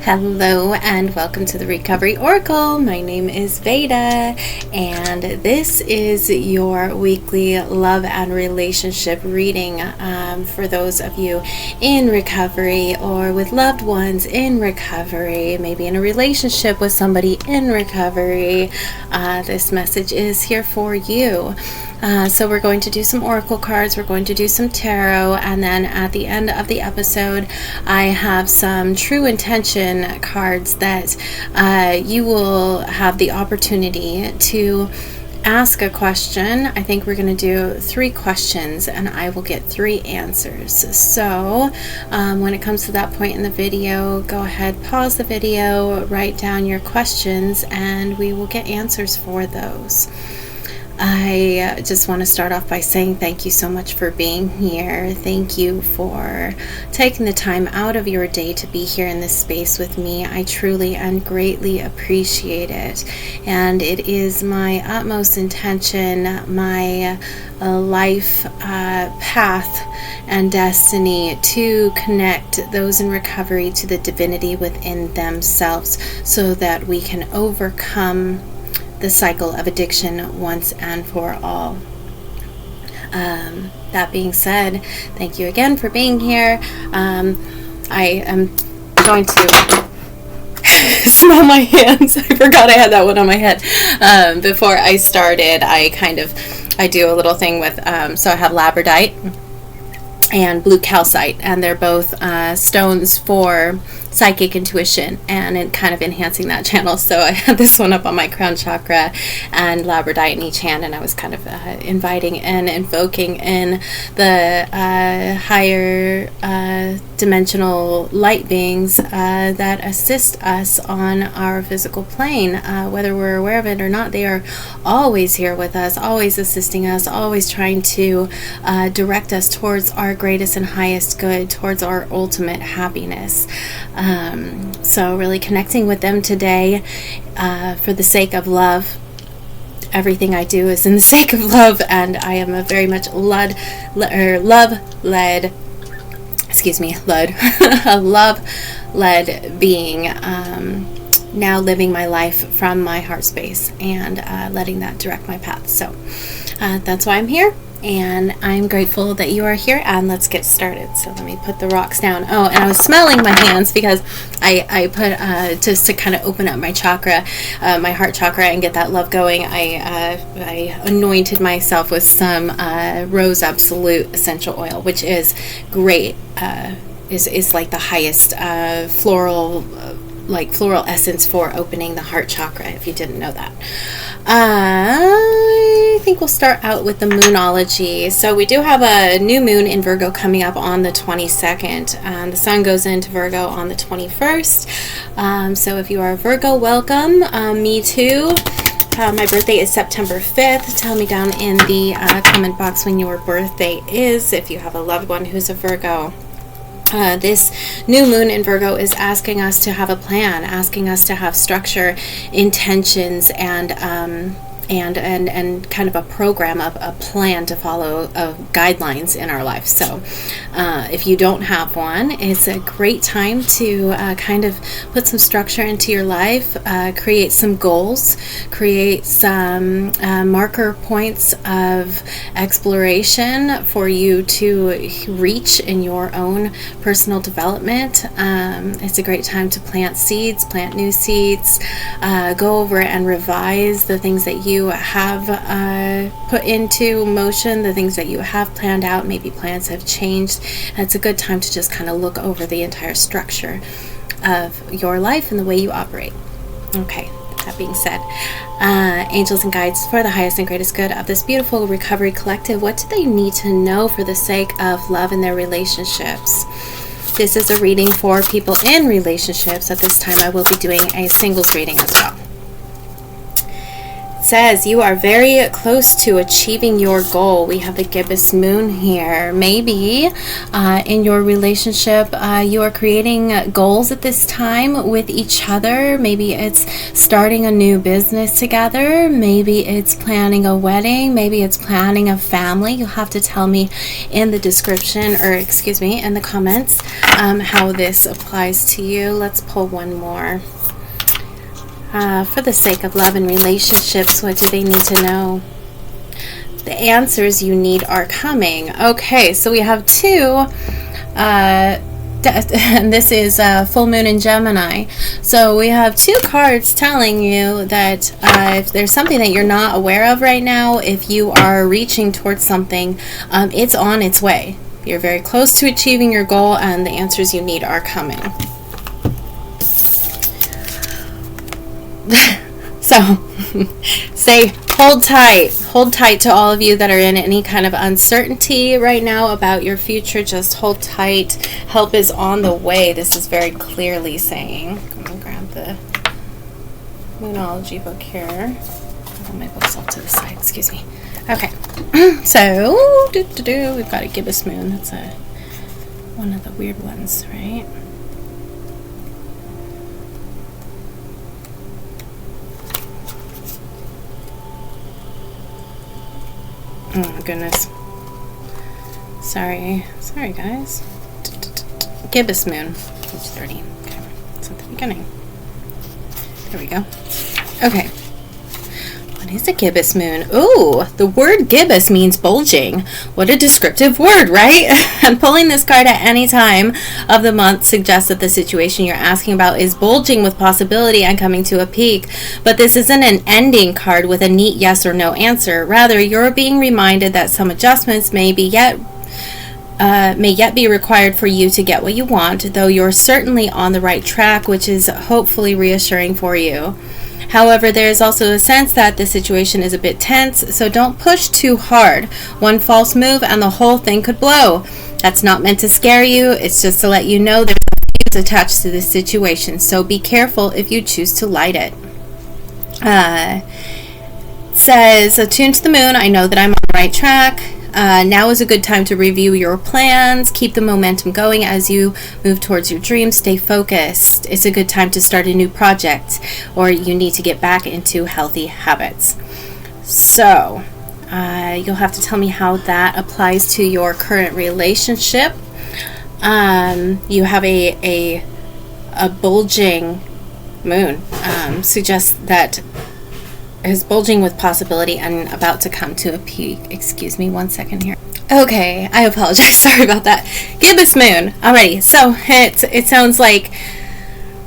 Hello and welcome to the Recovery Oracle. My name is Veda and this is your weekly love and relationship reading for those of you in recovery or with loved ones in recovery, maybe in a relationship with somebody in recovery. This message is here for you. So we're going to do some oracle cards, we're going to do some tarot, and then at the end of the episode I have some true intention cards that you will have the opportunity to ask a question. I think we're going to do 3 questions and I will get 3 answers. So when it comes to that point in the video, go ahead, pause the video, write down your questions, and we will get answers for those. I just want to start off by saying thank you so much for being here. Thank you for taking the time out of your day to be here in this space with me. I truly and greatly appreciate it. And it is my utmost intention, my life path and destiny to connect those in recovery to the divinity within themselves so that we can overcome the cycle of addiction once and for all. That being said, thank you again for being here. I am going to smell my hands. I forgot I had that one on my head. Before I started, I do a little thing with, so I have labradorite and blue calcite, and they're both stones for psychic intuition and it kind of enhancing that channel. So I had this one up on my crown chakra and labradorite in each hand, and I was kind of inviting and invoking in the higher dimensional light beings that assist us on our physical plane, whether we're aware of it or not. They are always here with us, always assisting us, always trying to direct us towards our greatest and highest good, towards our ultimate happiness. So really connecting with them today for the sake of love. Everything I do is in the sake of love, and I am a very much a love-led being, now living my life from my heart space and letting that direct my path. So that's why I'm here. And I'm grateful that you are here, and let's get started. So let me put the rocks down. Oh, and I was smelling my hands because I put just to kind of open up my chakra, my heart chakra, and get that love going. I anointed myself with some Rose Absolute essential oil, which is great. Is like the highest floral essence for opening the heart chakra, if you didn't know that. I think we'll start out with the moonology. So we do have a new moon in Virgo coming up on the 22nd. The sun goes into Virgo on the 21st. So if you are a Virgo, welcome. Me too. My birthday is September 5th. Tell me down in the comment box when your birthday is, if you have a loved one who's a Virgo. This new moon in Virgo is asking us to have a plan, asking us to have structure, intentions, and kind of a program, a plan to follow, guidelines in our life. So if you don't have one, it's a great time to kind of put some structure into your life, create some goals, create some marker points of exploration for you to reach in your own personal development. It's a great time to plant seeds, plant new seeds, go over and revise the things that you have put into motion, the things that you have planned out. Maybe plans have changed. It's a good time to just kind of look over the entire structure of your life and the way you operate. Okay, that being said, angels and guides, for the highest and greatest good of this beautiful recovery collective, what do they need to know for the sake of love in their relationships? This is a reading for people in relationships. At this time I will be doing a singles reading as well. says you are very close to achieving your goal. We have the gibbous moon here. Maybe in your relationship, you are creating goals at this time with each other. Maybe it's starting a new business together. Maybe it's planning a wedding. Maybe it's planning a family. You'll have to tell me in the description, or excuse me, in the comments, how this applies to you. Let's pull one more. For the sake of love and relationships, what do they need to know? The answers you need are coming. Okay, so we have two, and this is full moon in Gemini. So we have two cards telling you that if there's something that you're not aware of right now, if you are reaching towards something, it's on its way. You're very close to achieving your goal, and the answers you need are coming. So say hold tight to all of you that are in any kind of uncertainty right now about your future. Just hold tight. Help is on the way. This is very clearly saying. I'm gonna grab the Moonology book here. Put my books off to the side, excuse me. Okay. So we've got a gibbous moon. That's one of the weird ones, right? Oh my goodness. Sorry guys. Gibbous moon. Page 30. Okay. It's at the beginning. There we go. Okay. What is a gibbous moon? Ooh, the word gibbous means bulging. What a descriptive word, right? And pulling this card at any time of the month suggests that the situation you're asking about is bulging with possibility and coming to a peak. But this isn't an ending card with a neat yes or no answer. Rather, you're being reminded that some adjustments may yet be required for you to get what you want, though you're certainly on the right track, which is hopefully reassuring for you. However, there is also a sense that the situation is a bit tense, so don't push too hard. One false move and the whole thing could blow. That's not meant to scare you, it's just to let you know there's a fuse attached to this situation, so be careful if you choose to light it. Says, attuned to the moon, I know that I'm on the right track. Now is a good time to review your plans. Keep the momentum going as you move towards your dreams. Stay focused. It's a good time to start a new project, or you need to get back into healthy habits. So, you'll have to tell me how that applies to your current relationship. You have a bulging moon. Suggests that is bulging with possibility and about to come to a peak. Excuse me 1 second here. Okay, I apologize. Sorry about that. Gibbous moon. Alrighty, so it sounds like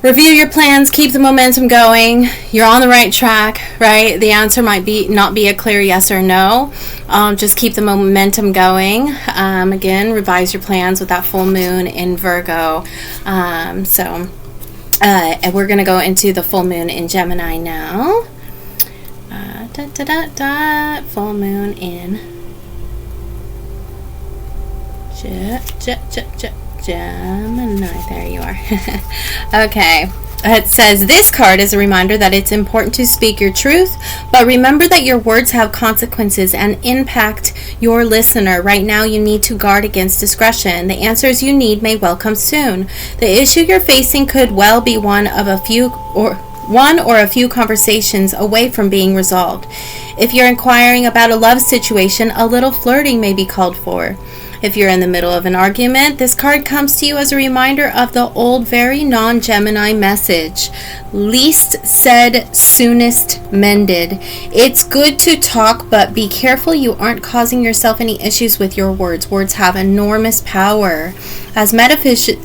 review your plans, keep the momentum going. You're on the right track, right? The answer might not be a clear yes or no. Just keep the momentum going. Again, revise your plans with that full moon in Virgo. And we're going to go into the full moon in Gemini now. Full moon in Gemini. There you are. Okay. It says, this card is a reminder that it's important to speak your truth, but remember that your words have consequences and impact your listener. Right now, you need to guard against discretion. The answers you need may well come soon. The issue you're facing could well be one or a few conversations away from being resolved. If you're inquiring about a love situation, a little flirting may be called for. If you're in the middle of an argument, this card comes to you as a reminder of the old, very non-Gemini message. Least said, soonest mended. It's good to talk, but be careful you aren't causing yourself any issues with your words. Words have enormous power. As metaphysician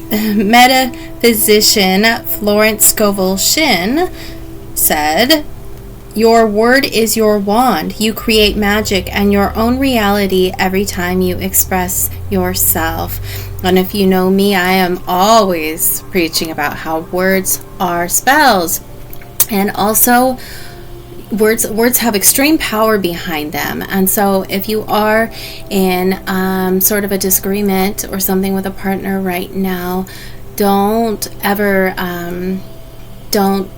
Florence Scovel Shinn said, your word is your wand. You create magic and your own reality every time you express yourself. And if you know me, I am always preaching about how words are spells. And also, words have extreme power behind them. And so if you are in sort of a disagreement or something with a partner right now, don't ever don't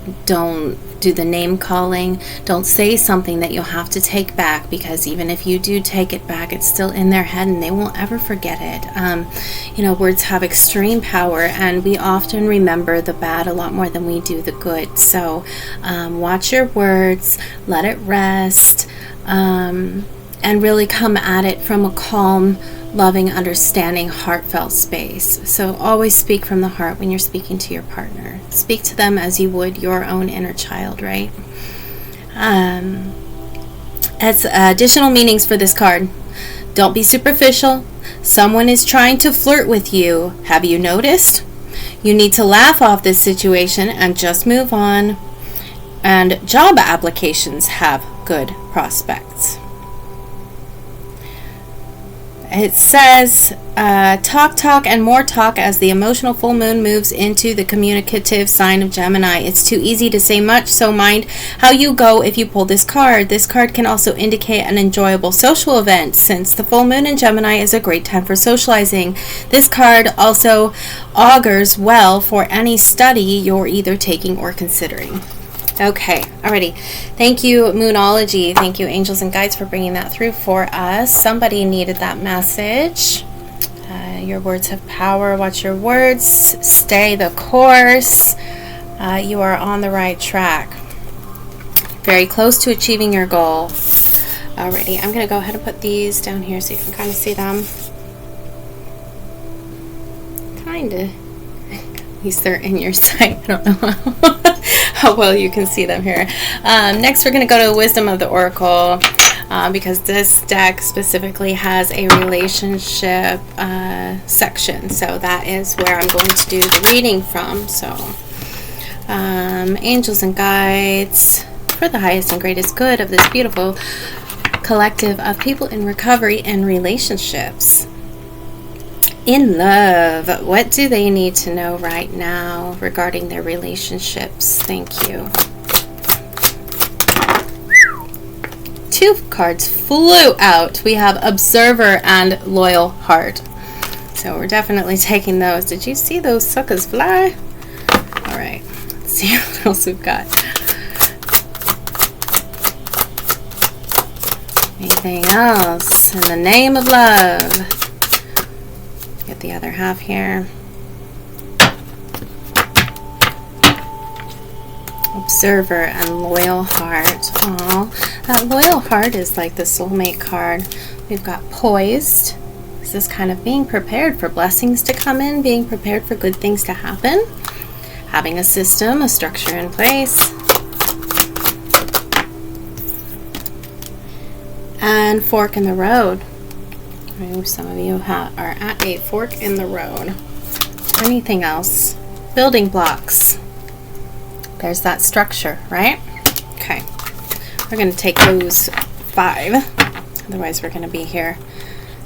do the name calling. Don't say something that you'll have to take back, because even if you do take it back, it's still in their head and they won't ever forget it. Words have extreme power, and we often remember the bad a lot more than we do the good. So watch your words, let it rest, and really come at it from a calm, loving, understanding, heartfelt space. So always speak from the heart when you're speaking to your partner. Speak to them as you would your own inner child, right? As additional meanings for this card, don't be superficial. Someone is trying to flirt with you. Have you noticed? You need to laugh off this situation and just move on. And job applications have good prospects. It says, talk and more talk as the emotional full moon moves into the communicative sign of Gemini. It's too easy to say much, so mind how you go if you pull this card. This card can also indicate an enjoyable social event, since the full moon in Gemini is a great time for socializing. This card also augurs well for any study you're either taking or considering. Okay, alrighty. Thank you, Moonology. Thank you, angels and guides, for bringing that through for us. Somebody needed that message. Your words have power. Watch your words. Stay the course. You are on the right track. Very close to achieving your goal. Alrighty, I'm going to go ahead and put these down here so you can kind of see them. Kind of. At least they're in your sight. I don't know how well you can see them here. Next, we're going to go to Wisdom of the Oracle, because this deck specifically has a relationship section. So that is where I'm going to do the reading from. So, angels and guides, for the highest and greatest good of this beautiful collective of people in recovery and relationships. In love, what do they need to know right now regarding their relationships? Thank you. 2 cards flew out. We have Observer and Loyal Heart. So we're definitely taking those. Did you see those suckers fly? All right, let's see what else we've got. Anything else in the name of love? Get the other half here. Observer and Loyal Heart. Aw, that Loyal Heart is like the soulmate card. We've got Poised. This is kind of being prepared for blessings to come in, being prepared for good things to happen, having a system, a structure in place. And Fork in the Road. Some of you are at a fork in the road. Anything else? Building blocks. There's that structure, right? Okay. We're going to take those 5. Otherwise, we're going to be here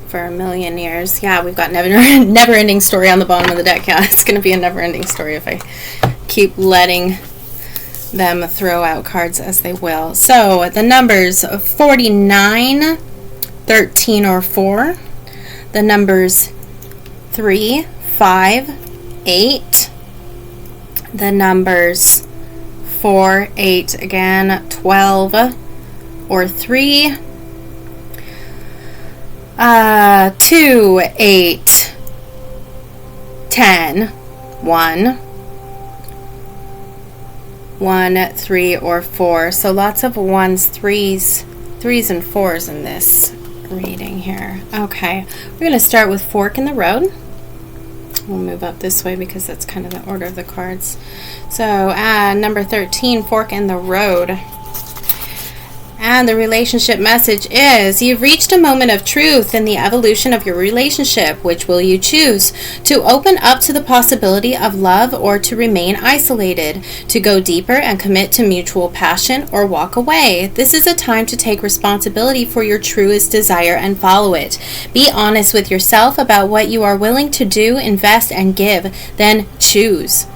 for a million years. Yeah, we've got never-ending story on the bottom of the deck. Yeah, it's going to be a never-ending story if I keep letting them throw out cards as they will. So, the numbers 49, 13 or 4, the numbers 3, 5, 8, the numbers 4, 8 again, 12 or 3, 2, 8, 10, 1, 1, 3 or 4. So lots of 1s, 3s and 4s in this reading here. Okay, we're going to start with Fork in the Road. We'll move up this way because that's kind of the order of the cards. So number 13, Fork in the Road. And the relationship message is, you've reached a moment of truth in the evolution of your relationship. Which will you choose? To open up to the possibility of love, or to remain isolated? To go deeper and commit to mutual passion, or walk away? This is a time to take responsibility for your truest desire and follow it. Be honest with yourself about what you are willing to do, invest, and give. Then choose.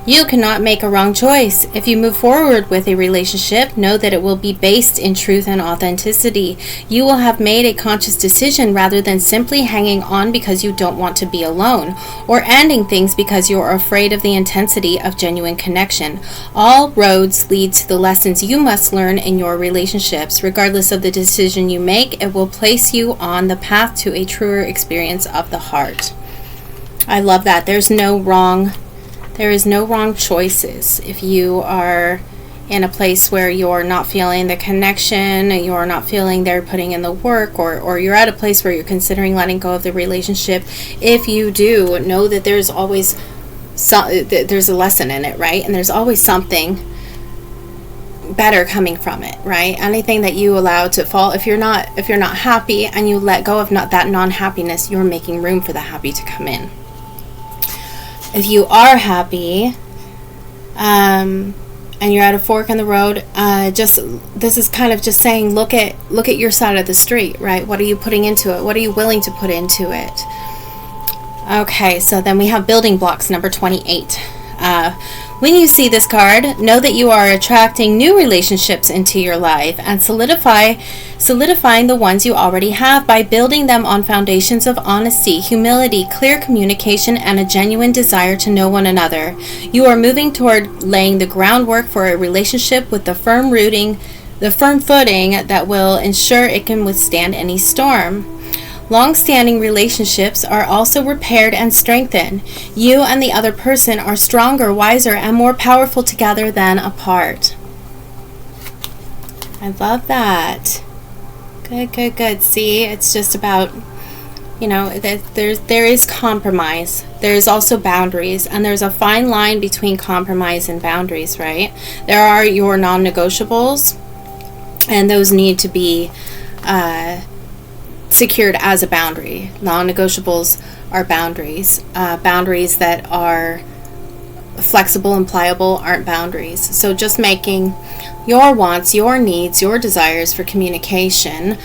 You cannot make a wrong choice. If you move forward with a relationship, know that it will be based in truth and authenticity. You will have made a conscious decision rather than simply hanging on because you don't want to be alone, or ending things because you are afraid of the intensity of genuine connection. All roads lead to the lessons you must learn in your relationships. Regardless of the decision you make, it will place you on the path to a truer experience of the heart. I love that. There is no wrong choices. If you are in a place where you're not feeling the connection, you're not feeling they're putting in the work, or you're at a place where you're considering letting go of the relationship, if you do, know that there's always there's a lesson in it, right? And there's always something better coming from it, right? Anything that you allow to fall, if you're not happy and you let go of that non-happiness, you're making room for the happy to come in. If you are happy, and you're at a fork in the road, this is kind of just saying, look at your side of the street, right? What are you putting into it? What are you willing to put into it? Okay, so then we have building blocks, number 28. When you see this card, know that you are attracting new relationships into your life and solidifying the ones you already have by building them on foundations of honesty, humility, clear communication, and a genuine desire to know one another. You are moving toward laying the groundwork for a relationship with the firm footing that will ensure it can withstand any storm. Long-standing relationships are also repaired and strengthened. You and the other person are stronger, wiser, and more powerful together than apart. I love that. Good. See, it's just about, there is compromise. There's also boundaries, and there's a fine line between compromise and boundaries, right? There are your non-negotiables, and those need to be secured as a boundary. Non-negotiables are boundaries. Boundaries that are flexible and pliable aren't boundaries. So just making your wants, your needs, your desires for communication,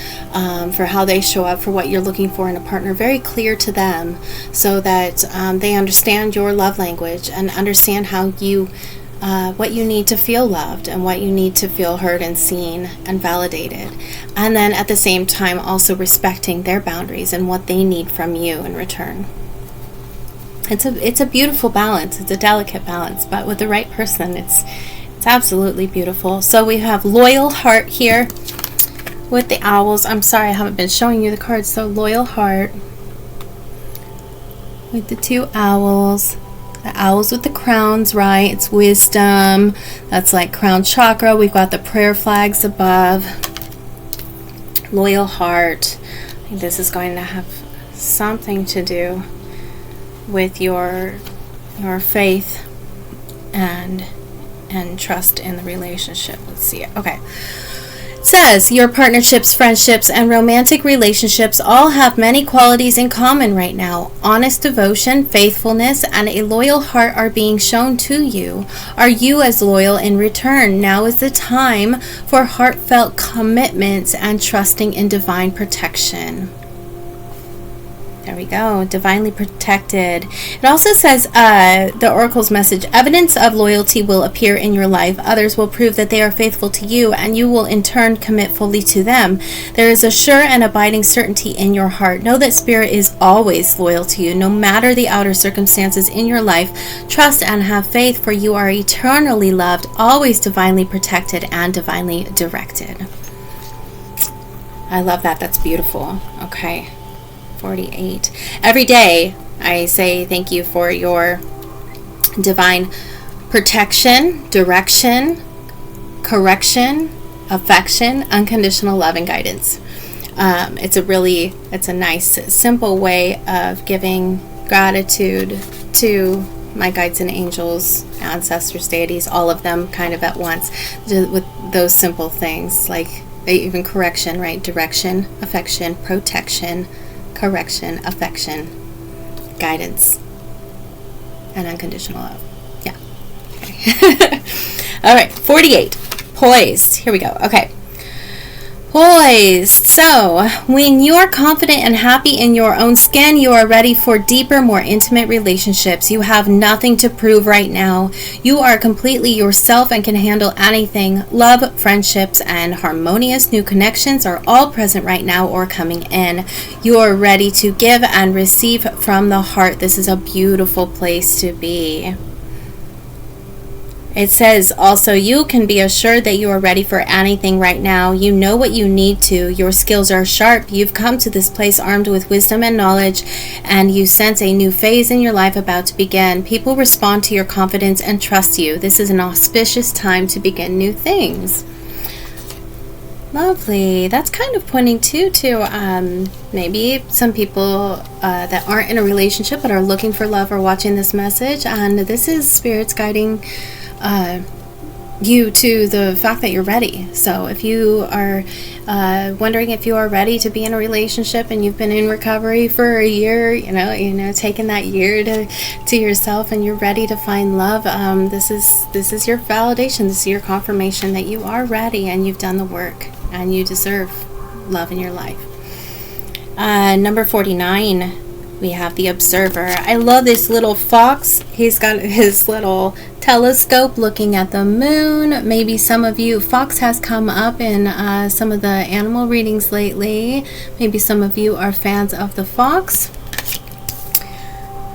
for how they show up, for what you're looking for in a partner, very clear to them, so that they understand your love language and understand how you what you need to feel loved and what you need to feel heard and seen and validated. And then at the same time also respecting their boundaries and what they need from you in return. It's a beautiful balance. It's a delicate balance, but with the right person, it's absolutely beautiful. So we have Loyal Heart here with the owls. I'm sorry I haven't been showing you the cards. So Loyal Heart with the two owls. The owls with the crowns, right? It's wisdom. That's like crown chakra. We've got the prayer flags above. Loyal heart. I think this is going to have something to do with your faith and trust in the relationship. Let's see. Okay. It says your partnerships, friendships, and romantic relationships all have many qualities in common right now. Honest devotion, faithfulness, and a loyal heart are being shown to you. Are you as loyal in return? Now is the time for heartfelt commitments and trusting in divine protection. There we go. Divinely protected. It also says, the Oracle's message, evidence of loyalty will appear in your life. Others will prove that they are faithful to you, and you will in turn commit fully to them. There is a sure and abiding certainty in your heart. Know that Spirit is always loyal to you, no matter the outer circumstances in your life. Trust and have faith, for you are eternally loved, always divinely protected, and divinely directed. I love that. That's beautiful. Okay. 48. Every day I say thank you for your divine protection, direction, correction, affection, unconditional love, and guidance. It's a nice, simple way of giving gratitude to my guides and angels, ancestors, deities, all of them kind of at once, with those simple things like even correction, right? Direction, affection, protection, correction, affection, guidance, and unconditional love. Yeah. Okay. All right. 48. Poised. Here we go. Okay. Poised. So, when you are confident and happy in your own skin, you are ready for deeper, more intimate relationships. You have nothing to prove right now. You are completely yourself and can handle anything. Love, friendships, and harmonious new connections are all present right now or coming in. You are ready to give and receive from the heart. This is a beautiful place to be. It says also, you can be assured that you are ready for anything right now. You know what you need to. Your skills are sharp. You've come to this place armed with wisdom and knowledge, and you sense a new phase in your life about to begin. People respond to your confidence and trust you. This is an auspicious time to begin new things. Lovely. That's kind of pointing to maybe some people that aren't in a relationship but are looking for love are watching this message, and this is spirits guiding you to the fact that you're ready. So if you are wondering if you are ready to be in a relationship and you've been in recovery for a year, you know, taking that year to yourself and you're ready to find love, this is your validation. This is your confirmation that you are ready and you've done the work and you deserve love in your life. Number 49. We have the Observer. I love this little fox. He's got his little telescope looking at the moon. Maybe some of you, fox has come up in some of the animal readings lately. Maybe some of you are fans of the fox.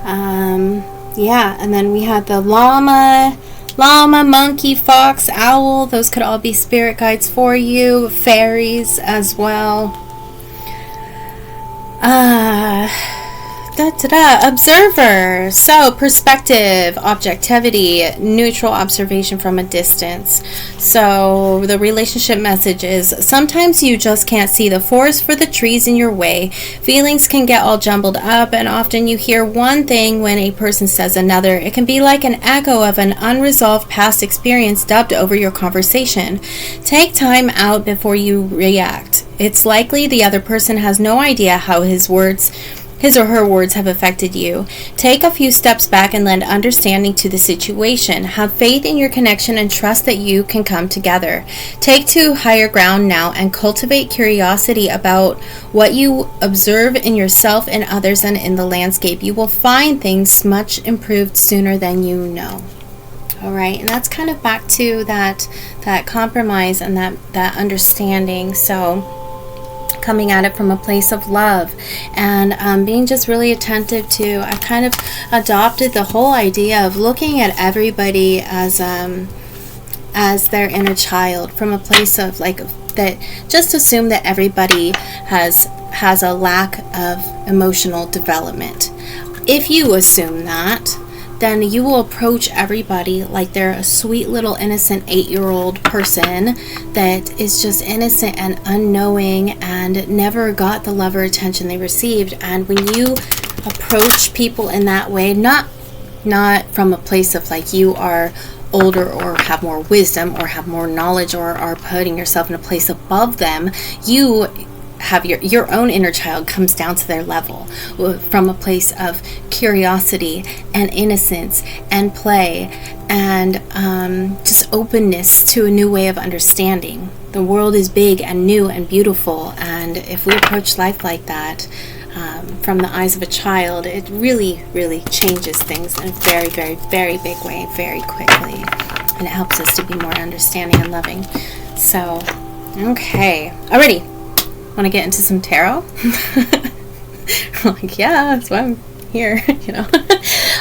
Yeah, and then we had the llama, monkey, fox, owl. Those could all be spirit guides for you. Fairies as well. Observer. So perspective, objectivity, neutral observation from a distance. So the relationship message is, sometimes you just can't see the forest for the trees in your way. Feelings can get all jumbled up, and often you hear one thing when a person says another. It can be like an echo of an unresolved past experience dubbed over your conversation. Take time out before you react. It's likely the other person has no idea how his or her words have affected you. Take a few steps back and lend understanding to the situation. Have faith in your connection and trust that you can come together. Take to higher ground now and cultivate curiosity about what you observe in yourself and others and in the landscape. You will find things much improved sooner than you know. All right, and that's kind of back to that compromise and that understanding. So coming at it from a place of love and being just really attentive to, I've kind of adopted the whole idea of looking at everybody as their inner child, from a place of like that. Just assume that everybody has a lack of emotional development. If you assume that, then you will approach everybody like they're a sweet little innocent 8-year-old person that is just innocent and unknowing and never got the love or attention they received. And when you approach people in that way, not from a place of like you are older or have more wisdom or have more knowledge or are putting yourself in a place above them, you have your own inner child comes down to their level from a place of curiosity and innocence and play and just openness to a new way of understanding. The world is big and new and beautiful, and if we approach life like that from the eyes of a child, it really, really changes things in a very, very, very big way, very quickly, and it helps us to be more understanding and loving. So, okay, alrighty. Want to get into some tarot? Like, yeah, that's why I'm here, you know.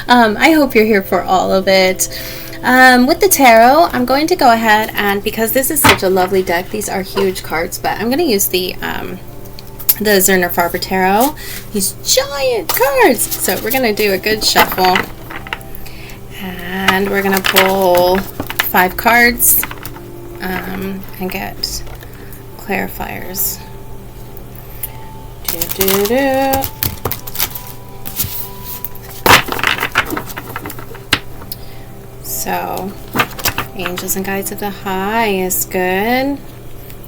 I hope you're here for all of it. With the tarot, I'm going to go ahead and, because this is such a lovely deck, these are huge cards, but I'm going to use the Zerner Farber Tarot, these giant cards. So we're going to do a good shuffle, and we're going to pull 5 cards and get clarifiers. So, angels and guides of the highest good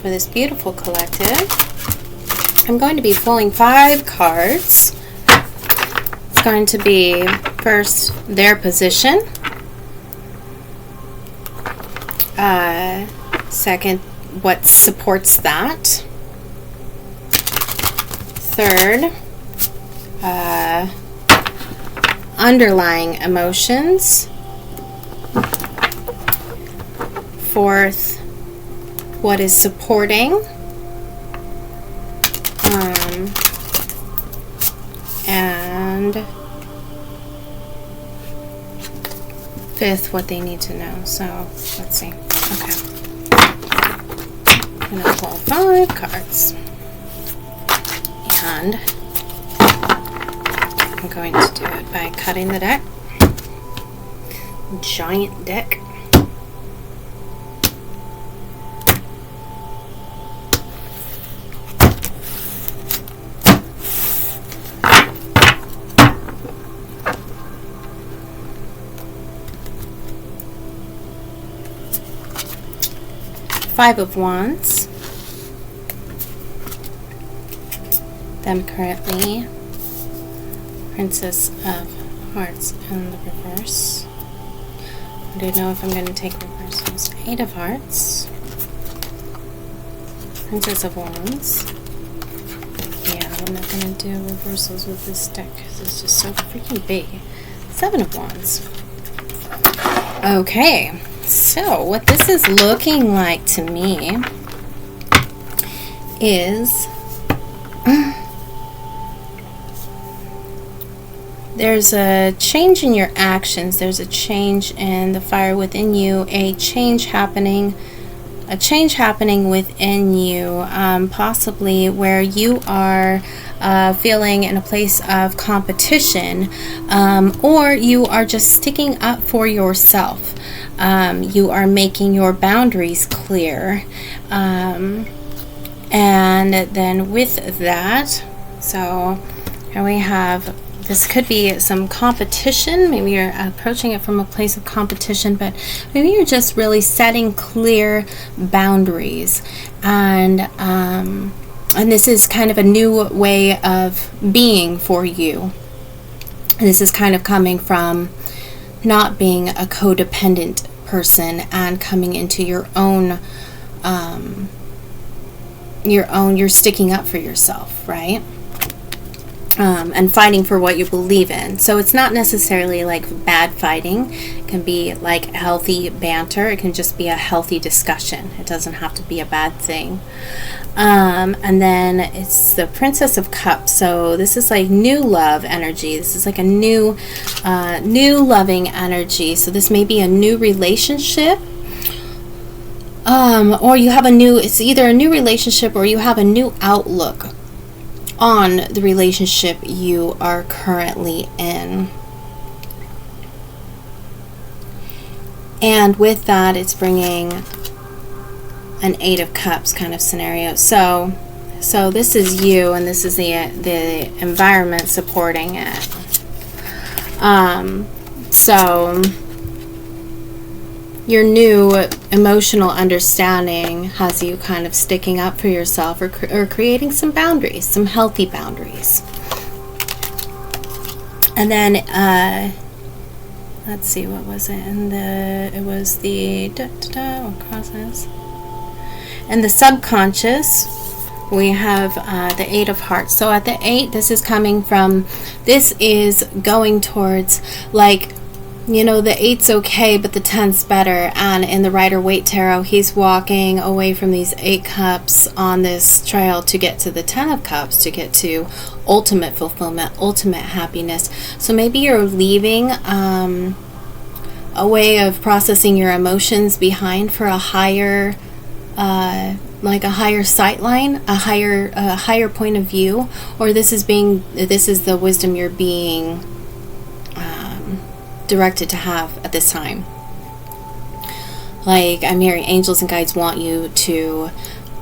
for this beautiful collective. I'm going to be pulling 5 cards. It's going to be first their position, second what supports that, Third, underlying emotions. Fourth, what is supporting. And fifth, what they need to know. So let's see. Okay. I'm going to pull 5 cards. And I'm going to do it by cutting the deck. Giant deck. Five of Wands. Them currently. Princess of Hearts in the reverse. I don't know if I'm going to take reversals. 8 of Hearts. Princess of Wands. Yeah, I'm not going to do reversals with this deck because it's just so freaking big. 7 of Wands. Okay, so what this is looking like to me is there's a change in your actions. There's a change in the fire within you, a change happening within you, possibly where you are feeling in a place of competition, or you are just sticking up for yourself. You are making your boundaries clear. And then with that, so here we have, this could be some competition. Maybe you're approaching it from a place of competition, but maybe you're just really setting clear boundaries. And this is kind of a new way of being for you. This is kind of coming from not being a codependent person and coming into your own, you're sticking up for yourself, right? And fighting for what you believe in. So it's not necessarily like bad fighting. It can be like healthy banter. It can just be a healthy discussion. It doesn't have to be a bad thing. And then it's the Princess of Cups. So this is like new love energy. This is like a new loving energy. So this may be a new relationship. Or you have it's either a new relationship or you have a new outlook on the relationship you are currently in. And with that, it's bringing an 8 of Cups kind of scenario. So this is you, and this is the environment supporting it. So your new emotional understanding has you kind of sticking up for yourself, or creating some boundaries, some healthy boundaries. And then let's see, what was it? It was the what process? And the subconscious, we have the 8 of Hearts. So at the 8, this is coming from, this is going towards, like, you know, the 8's okay, but the 10's better. And in the Rider-Waite Tarot, he's walking away from these 8 cups on this trail to get to the 10 of Cups, to get to ultimate fulfillment, ultimate happiness. So maybe you're leaving a way of processing your emotions behind for a higher, like a higher sight line, a higher point of view, or this is the wisdom you're being directed to have at this time. Like, I'm hearing angels and guides want you to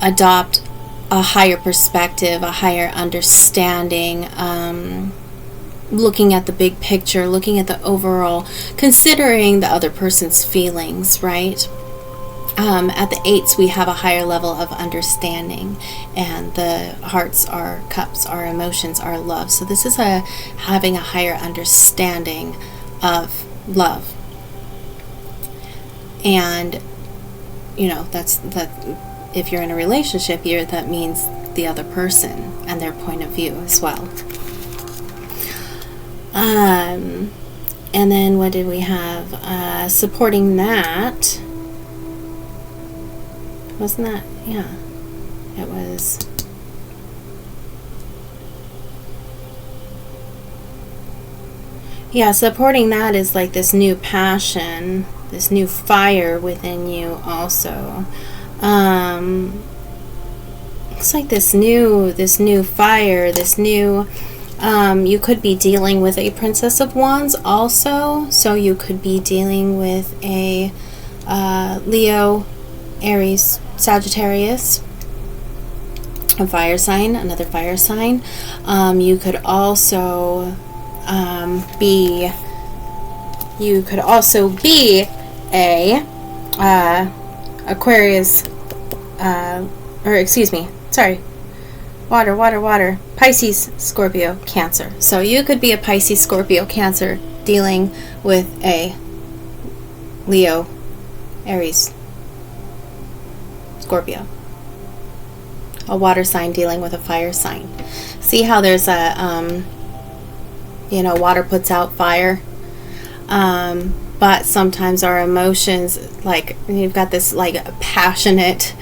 adopt a higher perspective, a higher understanding, looking at the big picture, looking at the overall, considering the other person's feelings, right? At the 8s, we have a higher level of understanding, and the hearts are cups, our emotions, our love. So this is having a higher understanding of love. And you know, that if you're in a relationship here, that means the other person and their point of view as well. And then what did we have? Supporting that. Wasn't that? Yeah. It was. Yeah, supporting that is like this new passion, this new fire within you also. Looks like this new fire, this new, you could be dealing with a Princess of Wands also. So you could be dealing with a Leo, Aries, Sagittarius, a fire sign, another fire sign. You could also be a Aquarius, or excuse me, sorry, water, Pisces, Scorpio, Cancer. So you could be a Pisces, Scorpio, Cancer dealing with a Leo, Aries, Scorpio. A water sign dealing with a fire sign. See how there's a, water puts out fire. But sometimes our emotions, like, you've got this, like, passionate,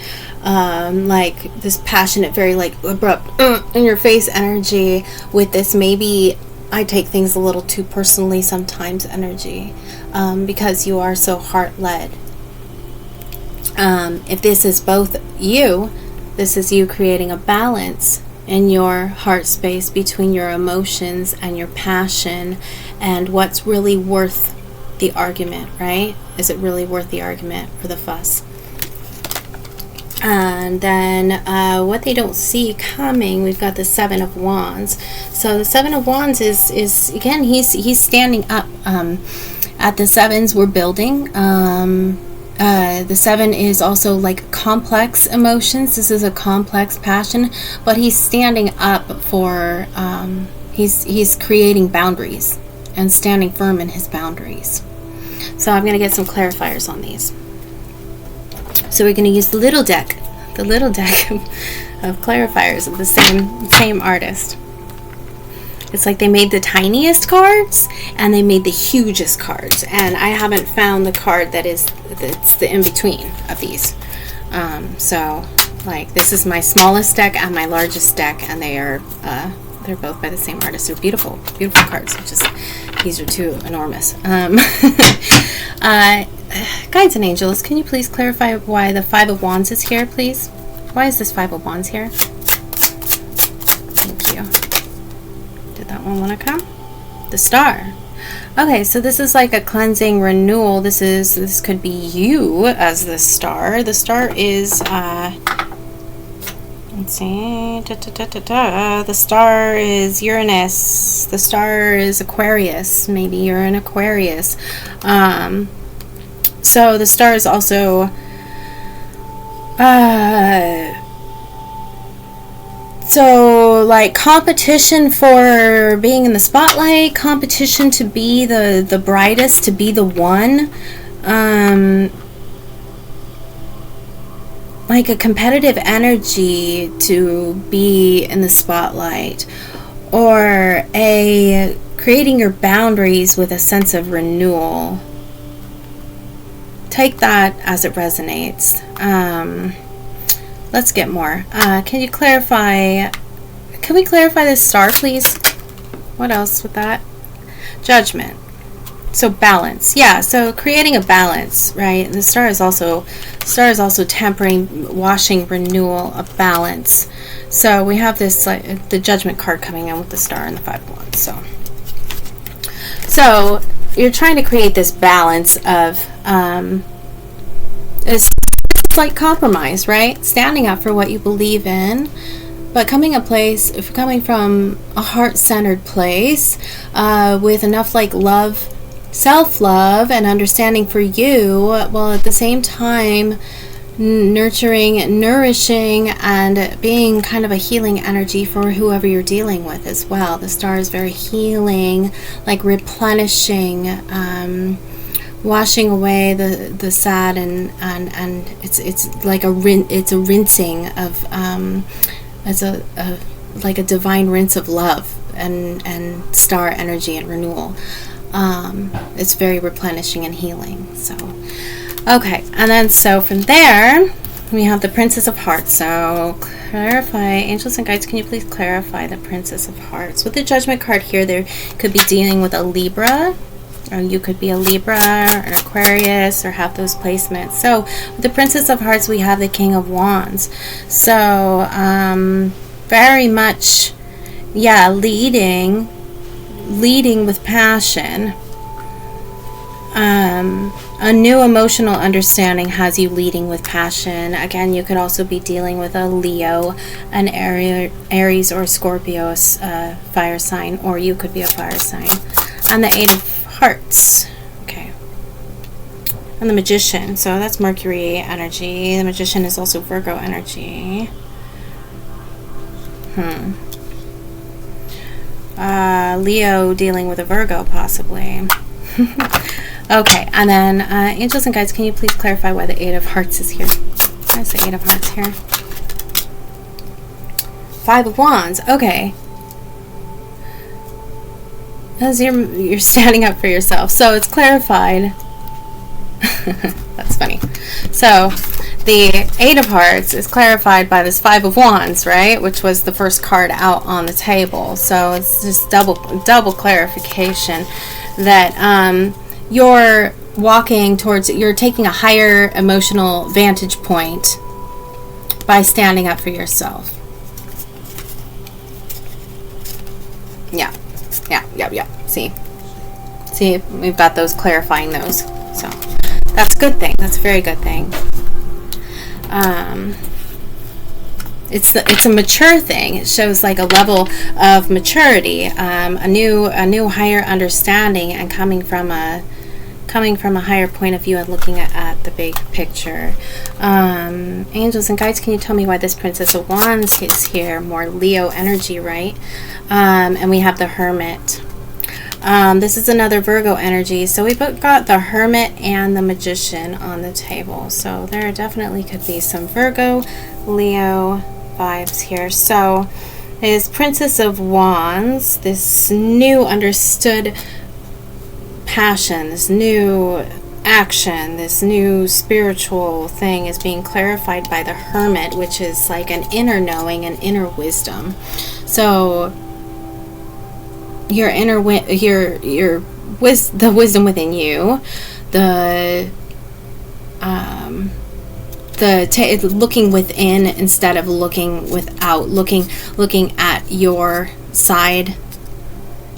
very, like, abrupt, in your face energy with this, maybe I take things a little too personally sometimes energy, because you are so heart-led. If this is both you, this is you creating a balance in your heart space between your emotions and your passion and what's really worth the argument, right? Is it really worth the argument for the fuss? And then what they don't see coming, we've got the Seven of Wands. So the Seven of Wands is again, he's standing up. At the sevens, we're building. The seven is also like complex emotions. This is a complex passion, but he's standing up for, he's creating boundaries and standing firm in his boundaries. So I'm going to get some clarifiers on these. So we're going to use the little deck of clarifiers of the same artist. It's like they made the tiniest cards and they made the hugest cards, and I haven't found the card that's the in-between of these. So like this is my smallest deck and my largest deck, and they're both by the same artist. They're beautiful cards. These are too enormous. Guides and angels, can you please clarify why the Five of Wands is here, please? Why is this Five of Wands here? Thank you. Did that one want to come? The Star. Okay, so this is like a cleansing renewal. This could be you as the Star. The Star is let's see. The Star is Uranus. The Star is Aquarius. Maybe you're an Aquarius. So the Star is also so like competition for being in the spotlight, competition to be the brightest, to be the one, like a competitive energy to be in the spotlight, or a creating your boundaries with a sense of renewal. Take that as it resonates. Let's get more. Can we clarify this Star, please? What else with that? Judgment. So balance. Yeah, so creating a balance, right? And the Star is also tempering, washing, renewal, a balance. So we have this the Judgment card coming in with the Star and the Five of Wands. So you're trying to create this balance of it's like compromise, right? Standing up for what you believe in, but coming from a heart-centered place, with enough like love, self-love, and understanding for you, while at the same time nurturing, nourishing, and being kind of a healing energy for whoever you're dealing with as well. The Star is very healing, like replenishing, washing away the sad, and it's like it's a rinsing of as a like a divine rinse of love and star energy and renewal. It's very replenishing and healing. So, okay, and then so from there we have the Princess of Hearts. So clarify, angels and guides, can you please clarify the Princess of Hearts? With the Judgment card here, there could be dealing with a Libra, or you could be a Libra or an Aquarius, or have those placements. So with the Princess of Hearts, we have the King of Wands. So very much, yeah, leading with passion. A new emotional understanding has you leading with passion. Again, you could also be dealing with a Leo, an Aries or Scorpio fire sign, or you could be a fire sign. And the Eight of Hearts. Okay. And the Magician. So that's Mercury energy. The Magician is also Virgo energy. Leo dealing with a Virgo, possibly. Okay, and then angels and guides, can you please clarify why the Eight of Hearts is here? Why is the Eight of Hearts here? Five of Wands. Okay. As you're standing up for yourself. So it's clarified. That's funny. So the Eight of Hearts is clarified by this Five of Wands, right? Which was the first card out on the table. So it's just double clarification that you're walking towards, you're taking a higher emotional vantage point by standing up for yourself. Yeah. See, we've got those clarifying those. So that's a good thing. That's a very good thing. It's a mature thing. It shows like a level of maturity, a new higher understanding, and coming from a higher point of view and looking at the big picture. Angels and guides, can you tell me why this Princess of Wands is here? More Leo energy, right? And we have the Hermit. This is another Virgo energy. So we've got the Hermit and the Magician on the table. So there definitely could be some Virgo, Leo vibes here. So is Princess of Wands, this new understood passion, this new action, this new spiritual thing is being clarified by the Hermit, which is like an inner knowing and inner wisdom. So your inner the wisdom within you, looking within instead of looking without, looking at your side,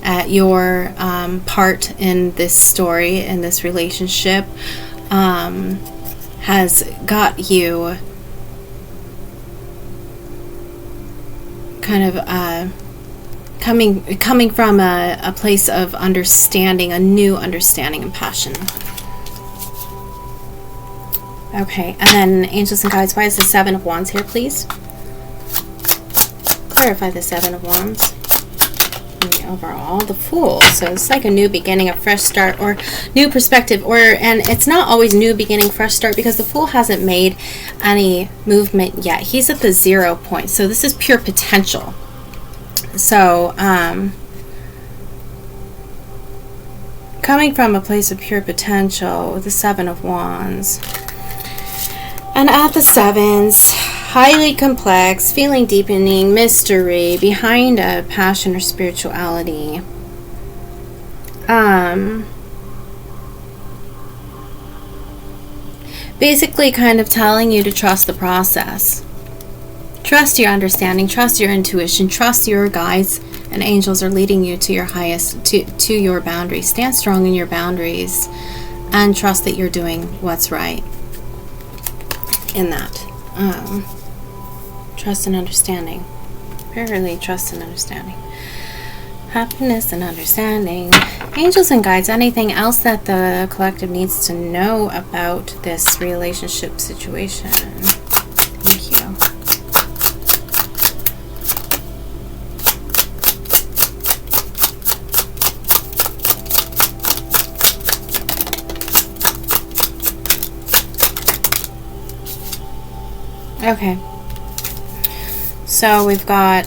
at your part in this story, in this relationship, has got you kind of coming from a place of understanding, a new understanding and passion. Okay, and then angels and guides, why is the Seven of Wands here, please? Clarify the Seven of Wands. Overall, the Fool. So it's like a new beginning, a fresh start, or new perspective, and it's not always new beginning, fresh start, because the Fool hasn't made any movement yet. He's at the 0 point. So this is pure potential. So coming from a place of pure potential with the Seven of Wands. And at the sevens, highly complex, feeling deepening, mystery behind a passion or spirituality. Basically kind of telling you to trust the process. Trust your understanding, trust your intuition, trust your guides and angels are leading you to your highest, to your boundaries. Stand strong in your boundaries and trust that you're doing what's right in that. Trust and understanding. Really trust and understanding. Happiness and understanding. Angels and guides, anything else that the collective needs to know about this relationship situation? Thank you. Okay. So we've got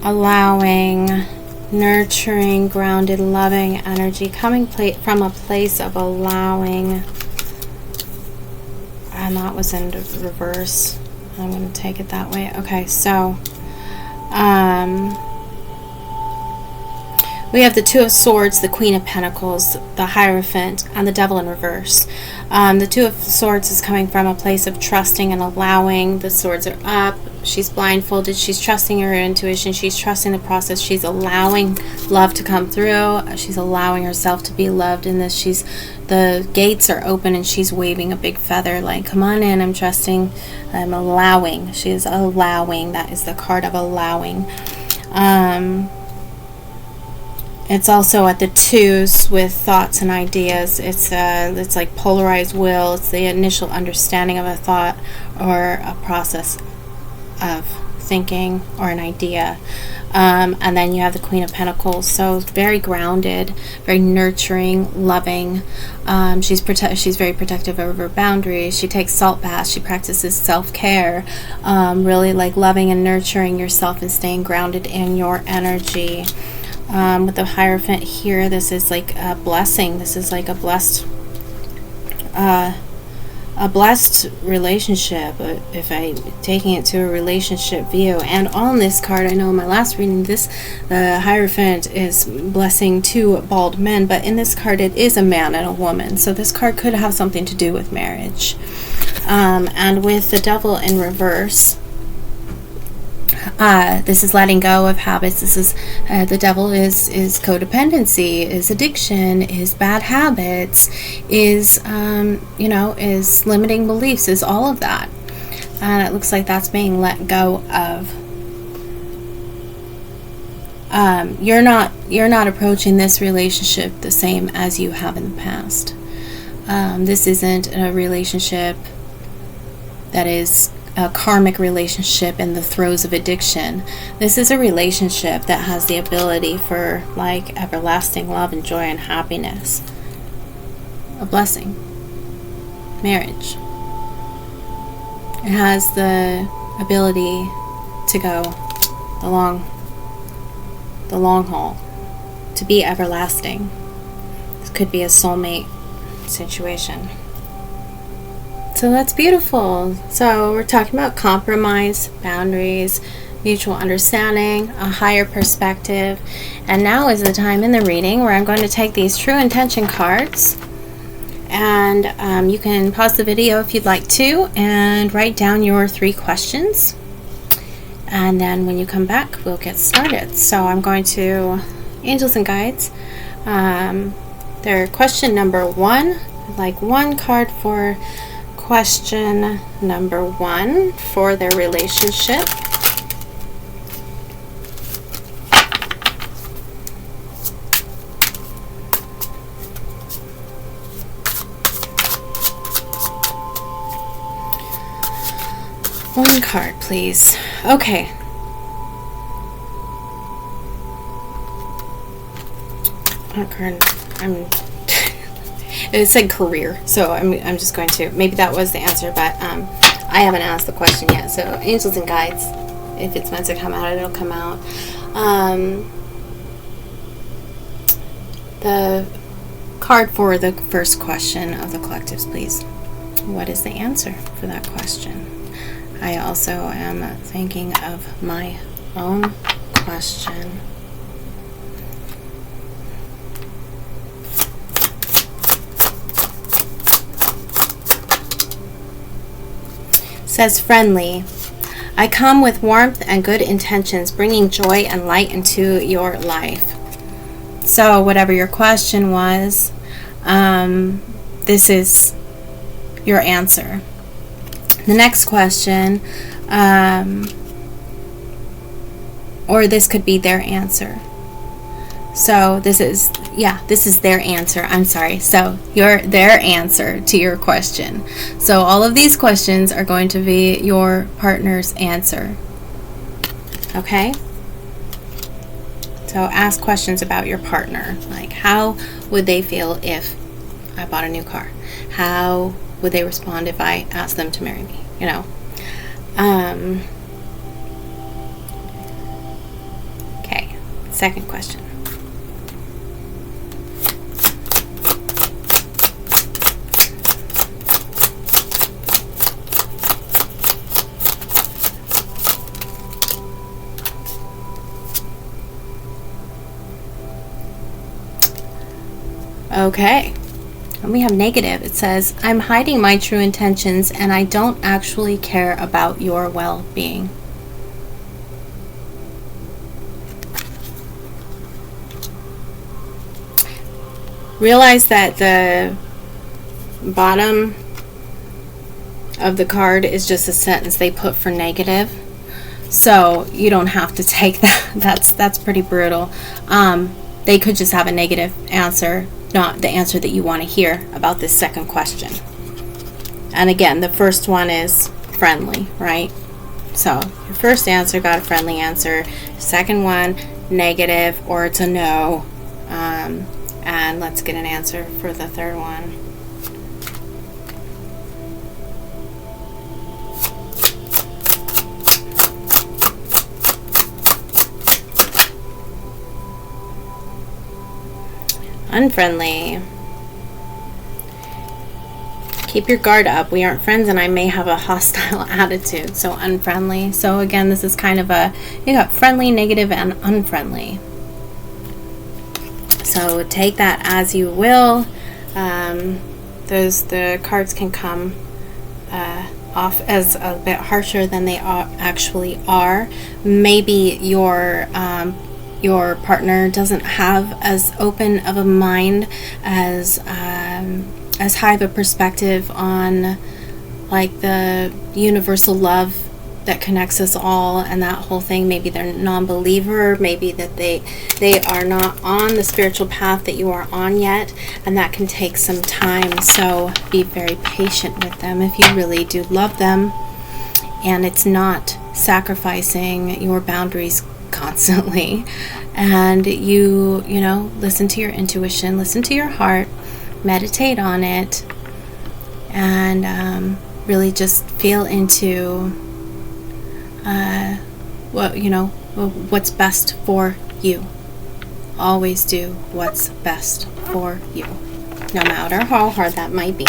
allowing, nurturing, grounded, loving energy coming from a place of allowing. And that was in reverse. I'm going to take it that way. Okay, so we have the Two of Swords, the Queen of Pentacles, the Hierophant, and the Devil in reverse. The Two of Swords is coming from a place of trusting and allowing. The swords are up. She's blindfolded. She's trusting her intuition. She's trusting the process. She's allowing love to come through. She's allowing herself to be loved in this. The gates are open and she's waving a big feather like, come on in, I'm trusting, I'm allowing. She is allowing. That is the card of allowing. It's also at the twos with thoughts and ideas. It's like polarized will. It's the initial understanding of a thought or a process of thinking or an idea. And then you have the Queen of Pentacles. So very grounded, very nurturing, loving. She's very protective of her boundaries. She takes salt baths. She practices self-care. Really like loving and nurturing yourself and staying grounded in your energy. With the Hierophant here, this is like a blessing. This is like a blessed relationship, if I'm taking it to a relationship view. And on this card, I know in my last reading, the Hierophant is blessing two bald men, but in this card it is a man and a woman, so this card could have something to do with marriage. And with the Devil in reverse, this is letting go of habits. This is the Devil is codependency, is addiction, is bad habits, is is limiting beliefs, is all of that. And it looks like that's being let go of. You're not approaching this relationship the same as you have in the past. This isn't a relationship that is a karmic relationship in the throes of addiction. This is a relationship that has the ability for like everlasting love and joy and happiness. A blessing. Marriage. It has the ability to go the long haul, to be everlasting. This could be a soulmate situation. So that's beautiful. So we're talking about compromise, boundaries, mutual understanding, a higher perspective. And now is the time in the reading where I'm going to take these true intention cards. And you can pause the video if you'd like to and write down your 3 questions. And then when you come back, we'll get started. So I'm going to Angels and Guides. Their question number 1. I'd like 1 card for question number 1 for their relationship. One card, please. Okay. What card? It said career, so I'm just going to, maybe that was the answer, but I haven't asked the question yet. So Angels and Guides, if it's meant to come out, it'll come out. The card for the first question of the collectives, please. What is the answer for that question? I also am thinking of my own question. Says friendly. I come with warmth and good intentions, bringing joy and light into your life. So whatever your question was, this is your answer. The next question, or this could be their answer. So this is their answer. I'm sorry. So their answer to your question. So all of these questions are going to be your partner's answer. Okay? So ask questions about your partner. Like, how would they feel if I bought a new car? How would they respond if I asked them to marry me, you know? Okay, second question. Okay, and we have negative. It says, I'm hiding my true intentions and I don't actually care about your well-being. Realize that the bottom of the card is just a sentence they put for negative. So you don't have to take that. That's pretty brutal. They could just have a negative answer, not the answer that you want to hear about this second question. And again, the first one is friendly, right? So your first answer got a friendly answer. Second one, negative, or it's a no. And let's get an answer for the third one. Unfriendly. Keep your guard up. We aren't friends and I may have a hostile attitude. So unfriendly. So again, this is kind of you got friendly, negative, and unfriendly. So take that as you will. The cards can come off as a bit harsher than they actually are. Maybe your partner doesn't have as open of a mind, as high of a perspective on like the universal love that connects us all and that whole thing. Maybe they're non-believer, maybe that they are not on the spiritual path that you are on yet, and that can take some time. So be very patient with them if you really do love them, and it's not sacrificing your boundaries constantly. And you know, listen to your intuition, listen to your heart, meditate on it, and really just feel into what's best for you. Always do what's best for you, no matter how hard that might be,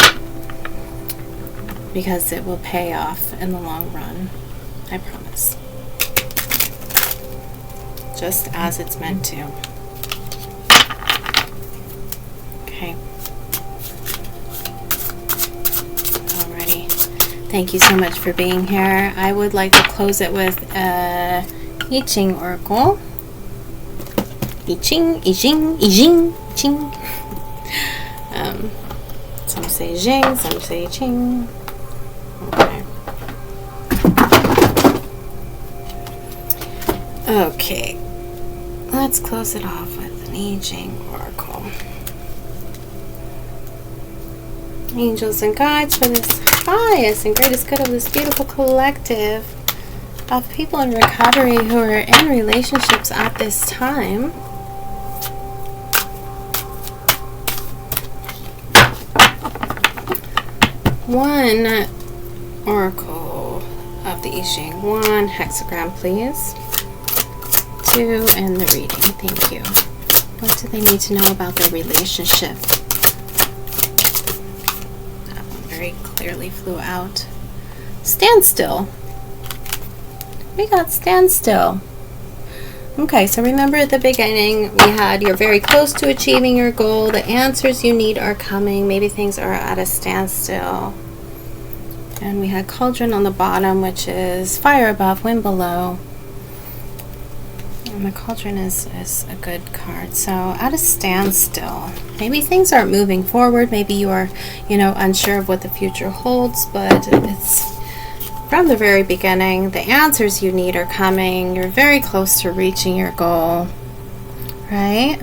because it will pay off in the long run. I promise. Just as it's meant to. Okay. Alrighty. Thank you so much for being here. I would like to close it with a I Ching oracle. I Ching, I Ching, I Ching, Ching. Some say Jing, some say Ching. Okay. Okay. Let's close it off with an I Ching oracle. Angels and guides, for this highest and greatest good of this beautiful collective of people in recovery who are in relationships at this time. One oracle of the I Ching. One hexagram, please. Two in the reading. Thank you. What do they need to know about their relationship? That one very clearly flew out. Stand still. We got stand still. Okay, so remember at the beginning we had you're very close to achieving your goal. The answers you need are coming. Maybe things are at a standstill. And we had cauldron on the bottom, which is fire above, wind below. And the cauldron is a good card. So at a standstill. Maybe things aren't moving forward. Maybe you are, unsure of what the future holds, but it's from the very beginning. The answers you need are coming. You're very close to reaching your goal, right?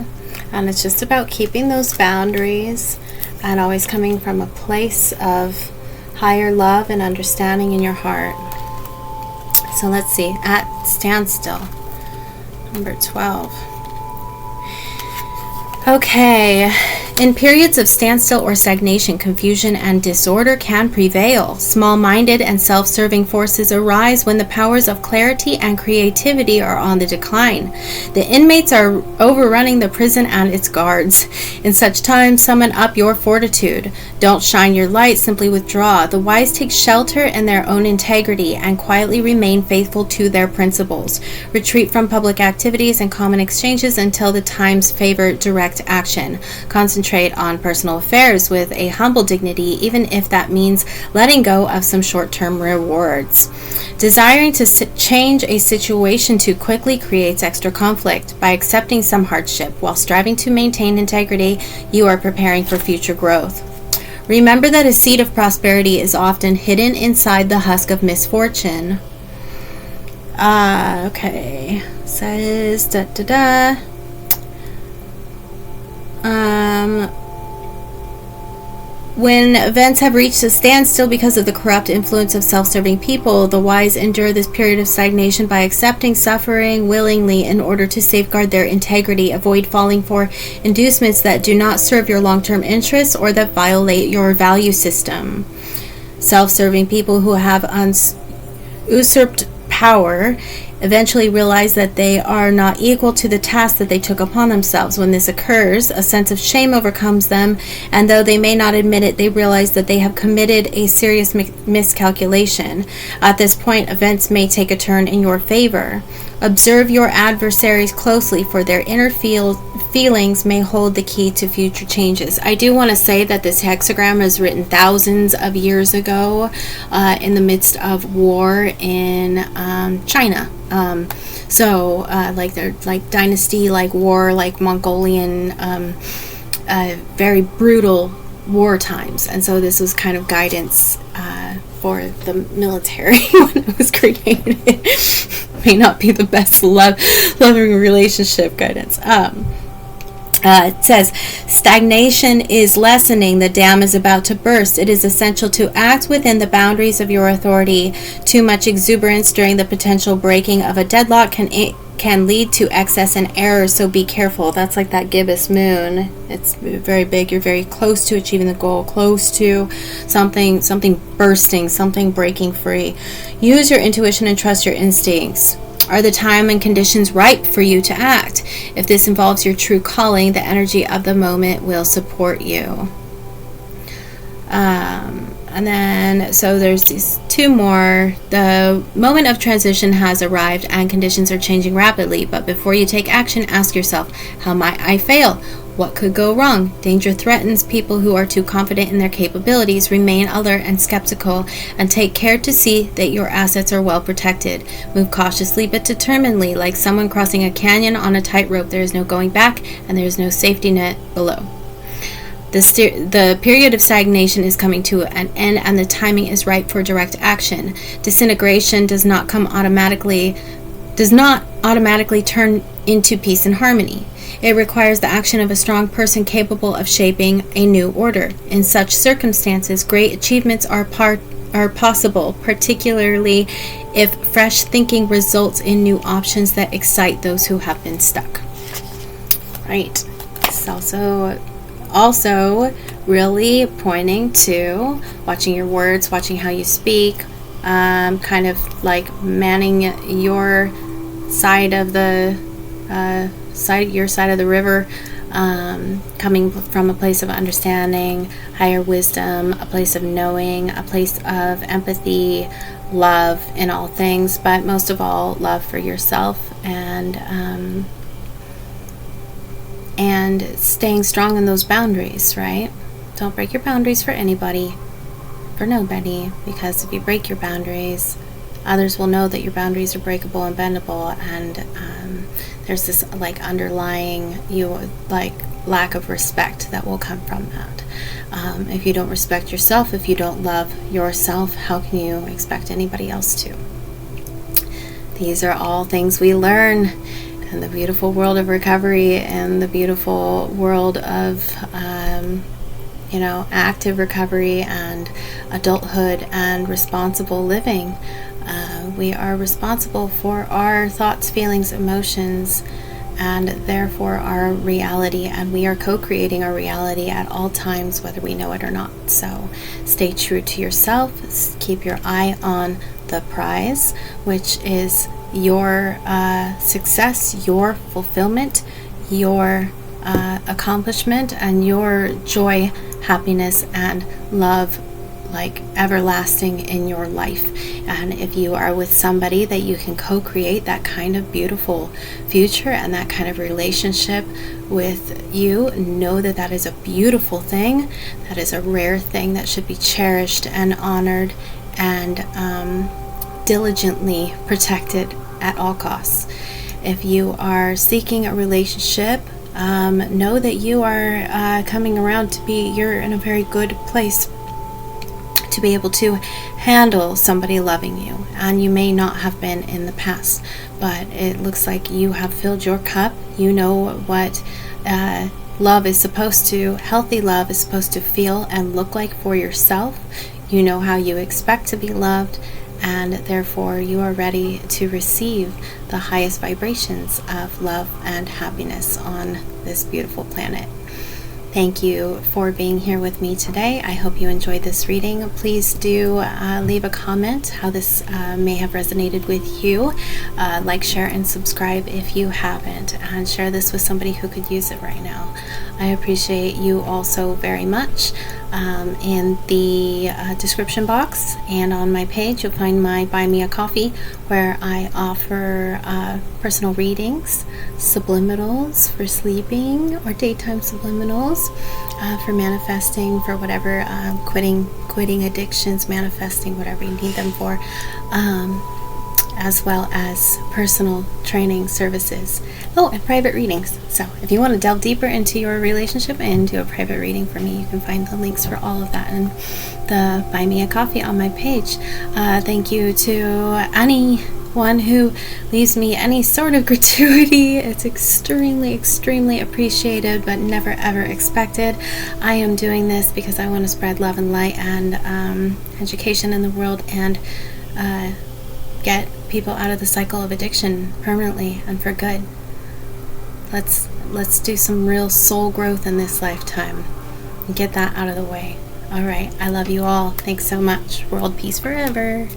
And it's just about keeping those boundaries and always coming from a place of higher love and understanding in your heart. So let's see, at standstill, number 12. Okay, In periods of standstill or stagnation, confusion and disorder can prevail. Small-minded and self-serving forces arise when the powers of clarity and creativity are on the decline. The inmates are overrunning the prison and its guards. In such times, summon up your fortitude. Don't shine your light, simply withdraw. The wise take shelter in their own integrity and quietly remain faithful to their principles. Retreat from public activities and common exchanges until the times favor direct action. Concentrate on personal affairs with a humble dignity, even if that means letting go of some short-term rewards. Desiring to change a situation too quickly creates extra conflict. By accepting some hardship while striving to maintain integrity, you are preparing for future growth. Remember that a seed of prosperity is often hidden inside the husk of misfortune. Okay. Says when events have reached a standstill because of the corrupt influence of self-serving people, the wise endure this period of stagnation by accepting suffering willingly in order to safeguard their integrity. Avoid falling for inducements that do not serve your long-term interests or that violate your value system. Self-serving people who have usurped power eventually realize that they are not equal to the task that they took upon themselves. When this occurs, a sense of shame overcomes them, and though they may not admit it, they realize that they have committed a serious miscalculation. At this point, events may take a turn in your favor. Observe your adversaries closely, for their inner feelings may hold the key to future changes. I do want to say that this hexagram was written thousands of years ago in the midst of war in China. They're like dynasty, like war, like Mongolian, very brutal war times. And so this was kind of guidance for the military when it was created. May not be the best loving relationship guidance. It says, stagnation is lessening. The dam is about to burst. It is essential to act within the boundaries of your authority. Too much exuberance during the potential breaking of a deadlock can lead to excess and error, so be careful. That's like that gibbous moon. It's very big. You're very close to achieving the goal, close to something bursting, something breaking free. Use your intuition and trust your instincts. Are the time and conditions ripe for you to act? If this involves your true calling, the energy of the moment will support you. And then, so there's these two more. The moment of transition has arrived and conditions are changing rapidly. But before you take action, ask yourself, how might I fail? What could go wrong? Danger threatens people who are too confident in their capabilities. Remain alert and skeptical, and take care to see that your assets are well protected. Move cautiously but determinedly, like someone crossing a canyon on a tightrope. There is no going back, and there is no safety net below. The period of stagnation is coming to an end, and the timing is ripe for direct action. Disintegration does not automatically turn into peace and harmony. It requires the action of a strong person capable of shaping a new order. In such circumstances, great achievements are possible, particularly if fresh thinking results in new options that excite those who have been stuck. Right. It's also really pointing to watching your words, watching how you speak, kind of like manning your side of the river, coming from a place of understanding, higher wisdom, a place of knowing, a place of empathy, love in all things, but most of all, love for yourself, and staying strong in those boundaries, right? Don't break your boundaries for anybody, for nobody, because if you break your boundaries, others will know that your boundaries are breakable and bendable, and there's this like underlying lack of respect that will come from that. If you don't respect yourself, if you don't love yourself, how can you expect anybody else to? These are all things we learn in the beautiful world of recovery and the beautiful world of active recovery and adulthood and responsible living. We are responsible for our thoughts, feelings, emotions, and therefore our reality, and we are co-creating our reality at all times, whether we know it or not. So stay true to yourself, keep your eye on the prize, which is your success, your fulfillment, your accomplishment, and your joy, happiness, and love, like everlasting in your life. And if you are with somebody that you can co-create that kind of beautiful future and that kind of relationship with you, know that that is a beautiful thing. That is a rare thing that should be cherished and honored and diligently protected at all costs. If you are seeking a relationship, know that you are coming around to be, you're in a very good place to be able to handle somebody loving you, and you may not have been in the past, but it looks like you have filled your cup. You know what love is supposed to, healthy love is supposed to feel and look like for yourself. You know how you expect to be loved, and therefore you are ready to receive the highest vibrations of love and happiness on this beautiful planet. Thank you for being here with me today. I hope you enjoyed this reading. Please do leave a comment how this may have resonated with you. Like, share, and subscribe if you haven't, and share this with somebody who could use it right now. I appreciate you all so very much. In the description box and on my page, you'll find my Buy Me a Coffee, where I offer personal readings, subliminals for sleeping, or daytime subliminals for manifesting, for whatever, quitting addictions, manifesting whatever you need them for, as well as personal training services. Oh, and private readings. So if you want to delve deeper into your relationship and do a private reading for me, you can find the links for all of that in the Buy Me a Coffee on my page. Thank you to anyone who leaves me any sort of gratuity. It's extremely, extremely appreciated, but never ever expected. I am doing this because I want to spread love and light and education in the world, and get people out of the cycle of addiction permanently and for good. Let's do some real soul growth in this lifetime and get that out of the way. All right, I love you all. Thanks so much. World peace forever.